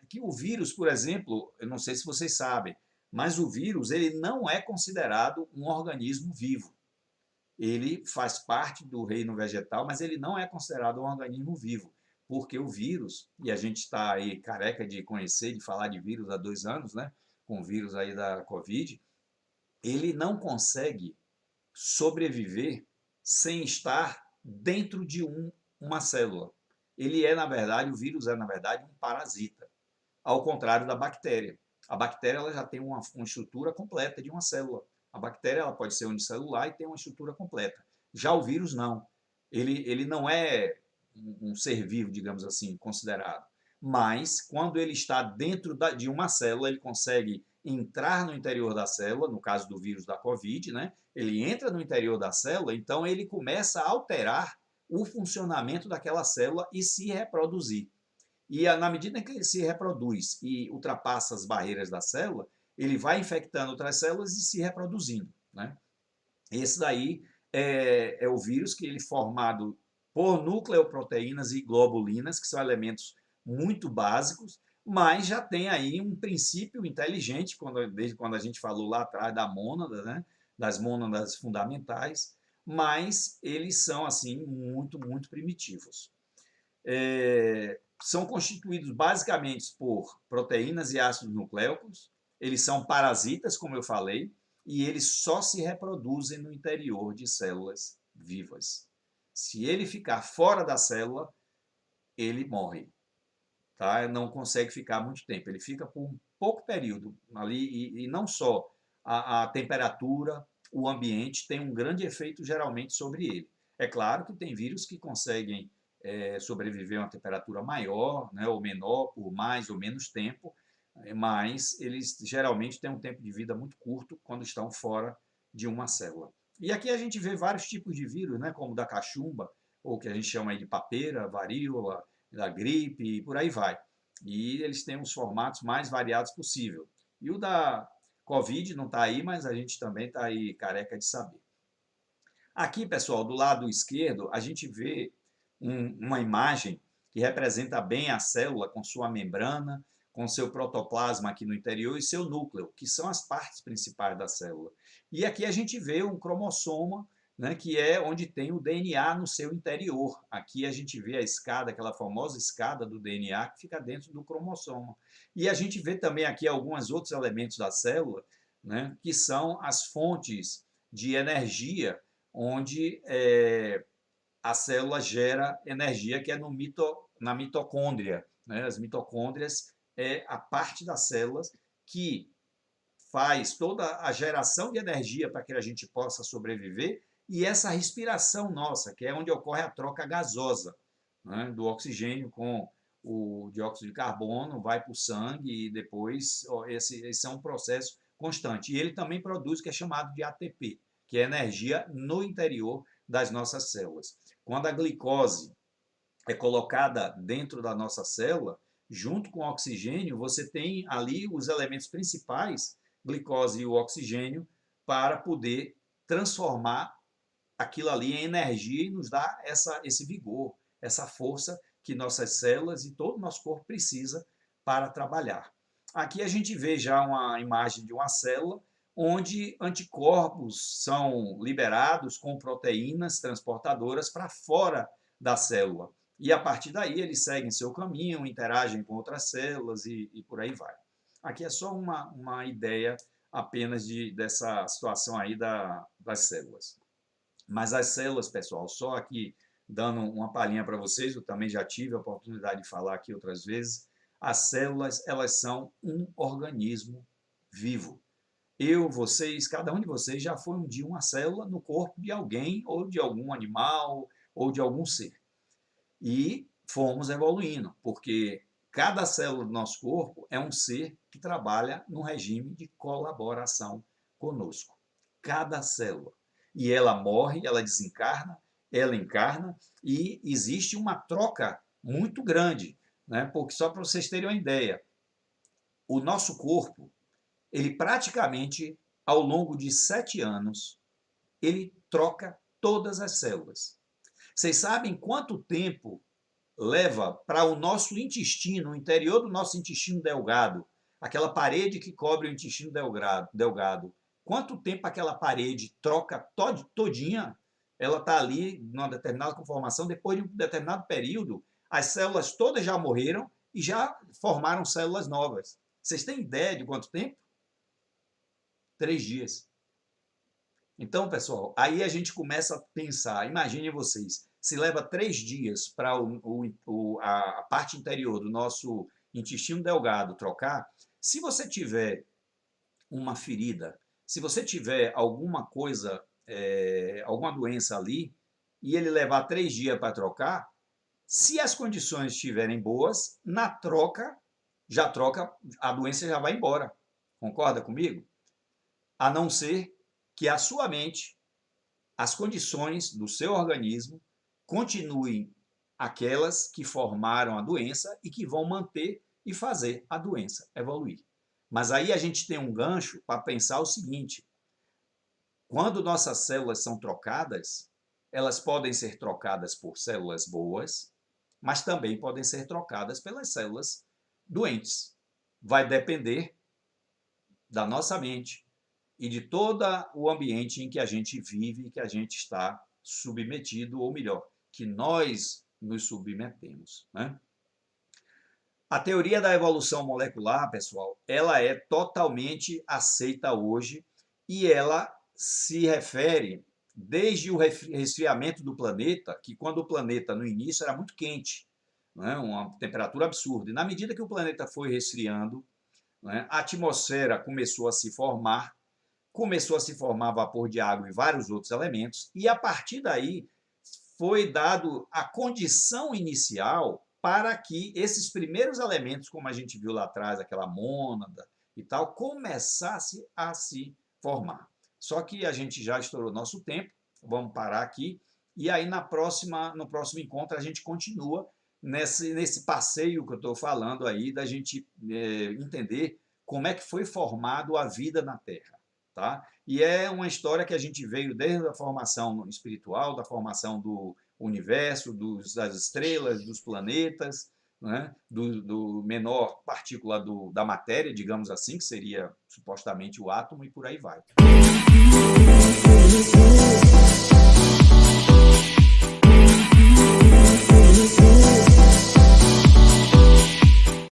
que o vírus, por exemplo, eu não sei se vocês sabem, mas o vírus ele não é considerado um organismo vivo. Ele faz parte do reino vegetal, mas ele não é considerado um organismo vivo, porque o vírus, e a gente está aí careca de conhecer, de falar de vírus há 2 anos, né, com o vírus aí da Covid, ele não consegue sobreviver sem estar dentro de uma célula. Ele é, na verdade, o vírus é, na verdade, um parasita, ao contrário da bactéria. A bactéria ela já tem uma estrutura completa de uma célula. A bactéria ela pode ser unicelular e tem uma estrutura completa. Já o vírus não. Ele não é um ser vivo, digamos assim, considerado. Mas, quando ele está dentro de uma célula, ele consegue entrar no interior da célula, no caso do vírus da Covid, né? Ele entra no interior da célula, então ele começa a alterar o funcionamento daquela célula e se reproduzir. E na medida em que ele se reproduz e ultrapassa as barreiras da célula, ele vai infectando outras células e se reproduzindo, né? Esse daí é o vírus que ele é formado por nucleoproteínas e globulinas, que são elementos muito básicos, mas já tem aí um princípio inteligente, desde quando a gente falou lá atrás da mônada, né? Das mônadas fundamentais, mas eles são assim muito, muito primitivos. São constituídos basicamente por proteínas e ácidos nucleicos, eles são parasitas, como eu falei, e eles só se reproduzem no interior de células vivas. Se ele ficar fora da célula, ele morre, tá? Não consegue ficar muito tempo, ele fica por um pouco período ali, e não só a temperatura, o ambiente tem um grande efeito geralmente sobre ele. É claro que tem vírus que conseguem sobreviver a uma temperatura maior, né, ou menor, por mais ou menos tempo, mas eles geralmente têm um tempo de vida muito curto quando estão fora de uma célula. E aqui a gente vê vários tipos de vírus, né, como o da cachumba, ou que a gente chama aí de papeira, varíola, da gripe e por aí vai. E eles têm os formatos mais variados possível. E o da Covid não está aí, mas a gente também está aí careca de saber. Aqui, pessoal, do lado esquerdo, a gente vê uma imagem que representa bem a célula com sua membrana, com seu protoplasma aqui no interior e seu núcleo, que são as partes principais da célula. E aqui a gente vê um cromossoma, né, que é onde tem o DNA no seu interior. Aqui a gente vê a escada, aquela famosa escada do DNA que fica dentro do cromossoma. E a gente vê também aqui alguns outros elementos da célula, né, que são as fontes de energia, onde a célula gera energia, que é na mitocôndria, né? As mitocôndrias é a parte das células que faz toda a geração de energia para que a gente possa sobreviver, e essa respiração nossa, que é onde ocorre a troca gasosa, né, do oxigênio com o dióxido de carbono, vai para o sangue e depois esse é um processo constante. E ele também produz o que é chamado de ATP, que é energia no interior das nossas células. Quando a glicose é colocada dentro da nossa célula, junto com o oxigênio, você tem ali os elementos principais, glicose e o oxigênio, para poder transformar aquilo ali em energia e nos dar esse vigor, essa força que nossas células e todo o nosso corpo precisa para trabalhar. Aqui a gente vê já uma imagem de uma célula onde anticorpos são liberados com proteínas transportadoras para fora da célula. E a partir daí eles seguem seu caminho, interagem com outras células e por aí vai. Aqui é só uma ideia apenas dessa situação aí das células. Mas as células, pessoal, só aqui dando uma palhinha para vocês, eu também já tive a oportunidade de falar aqui outras vezes, as células, elas são um organismo vivo. Eu, vocês, cada um de vocês já foi um dia uma célula no corpo de alguém, ou de algum animal, ou de algum ser. E fomos evoluindo, porque cada célula do nosso corpo é um ser que trabalha no regime de colaboração conosco. Cada célula. E ela morre, ela desencarna, ela encarna, e existe uma troca muito grande, né? Porque só para vocês terem uma ideia, o nosso corpo, ele praticamente, ao longo de 7 anos, ele troca todas as células. Vocês sabem quanto tempo leva para o nosso intestino, o interior do nosso intestino delgado, aquela parede que cobre o intestino delgado, quanto tempo aquela parede troca todinha, ela está ali numa determinada conformação, depois de um determinado período, as células todas já morreram e já formaram células novas. Vocês têm ideia de quanto tempo? 3 dias. Então, pessoal, aí a gente começa a pensar, imaginem vocês, se leva 3 dias para a parte interior do nosso intestino delgado trocar, se você tiver uma ferida, se você tiver alguma coisa, alguma doença ali, e ele levar 3 dias para trocar, se as condições estiverem boas, na troca, a doença já vai embora. Concorda comigo? A não ser que a sua mente, as condições do seu organismo, continuem aquelas que formaram a doença e que vão manter e fazer a doença evoluir. Mas aí a gente tem um gancho para pensar o seguinte: quando nossas células são trocadas, elas podem ser trocadas por células boas, mas também podem ser trocadas pelas células doentes. Vai depender da nossa mente e de todo o ambiente em que a gente vive, que a gente está submetido, ou melhor, que nós nos submetemos, né? A teoria da evolução molecular, pessoal, ela é totalmente aceita hoje e ela se refere desde o resfriamento do planeta, que quando o planeta no início era muito quente, né, uma temperatura absurda. E na medida que o planeta foi resfriando, né, a atmosfera começou a se formar vapor de água e vários outros elementos, e a partir daí foi dado a condição inicial para que esses primeiros elementos, como a gente viu lá atrás, aquela mônada e tal, começasse a se formar. Só que a gente já estourou nosso tempo, vamos parar aqui, e aí no próximo encontro a gente continua nesse passeio que eu estou falando aí, da gente entender como é que foi formado a vida na Terra. Tá? E é uma história que a gente veio desde a formação espiritual, da formação do universo, das estrelas, dos planetas, né? do menor partícula da matéria, digamos assim, que seria supostamente o átomo, e por aí vai.